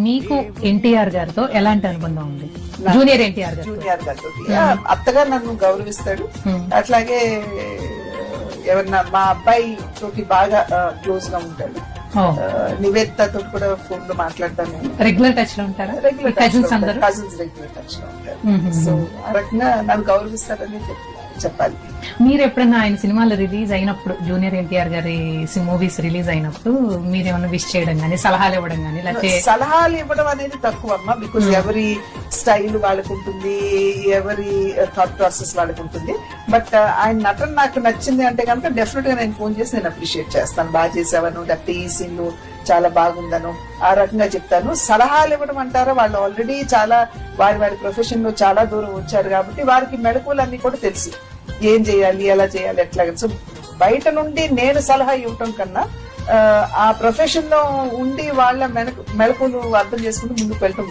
మీకు ఎన్టీఆర్ గారితో ఎలాంటి అనుబంధం ఉంది? జూనియర్ ఎన్టీఆర్ గారు. జూనియర్ గారితో అత్తగారు నన్ను గౌరవిస్తాడు. అట్లాగే ఎవరన్నా మా అబ్బాయి తోటి బాగా క్లోజ్ గా ఉంటాడు. నివేదితతో కూడా ఫోన్ లో మాట్లాడతాను నేను. రెగ్యులర్ టచ్ లో ఉంటారా? రెగ్యులర్ కజిన్స్ రెగ్యులర్ టచ్ లో ఉంటారు. సో ఆ రకంగా నన్ను గౌరవిస్తారని చెప్పాలి. మీరు ఎప్పుడన్నా ఆయన సినిమాలు రిలీజ్ అయినప్పుడు, జూనియర్ ఎన్టీఆర్ గారి మూవీస్ రిలీజ్ అయినప్పుడు మీరేమన్నా విష్ చేయడం గానీ, సలహాలు ఇవ్వడం గానీ, లేకపోతే? సలహాలు ఇవ్వడం అనేది తక్కువ అమ్మా, బికాజ్ ఎవరి స్టైల్ వాళ్ళకు ఉంటుంది, ఎవరి థాట్ ప్రాసెస్ వాళ్ళకు ఉంటుంది. బట్ ఆయన నటన నాకు నచ్చింది అంటే కనుక డెఫినెట్ గా నేను ఫోన్ చేసి నేను అప్రిషియేట్ చేస్తాను. బాగా చేసావను, లేకపోతే ఈ సీన్ చాలా బాగుందను ఆ రకంగా చెప్తాను. సలహాలు ఇవ్వడం అంటారా, వాళ్ళు ఆల్రెడీ చాలా వారి ప్రొఫెషన్ లో చాలా దూరం వచ్చారు కాబట్టి వారికి మెళకువలన్నీ కూడా తెలుసు, ఏం చేయాలి, ఎలా చేయాలి, ఎట్లా. సో బయట నుండి నేను సలహా ఇవ్వటం కన్నా ఆ ప్రొఫెషన్ లో ఉండి వాళ్ళ మెళకువలు అర్థం చేసుకుంటూ ముందుకు వెళ్ళటం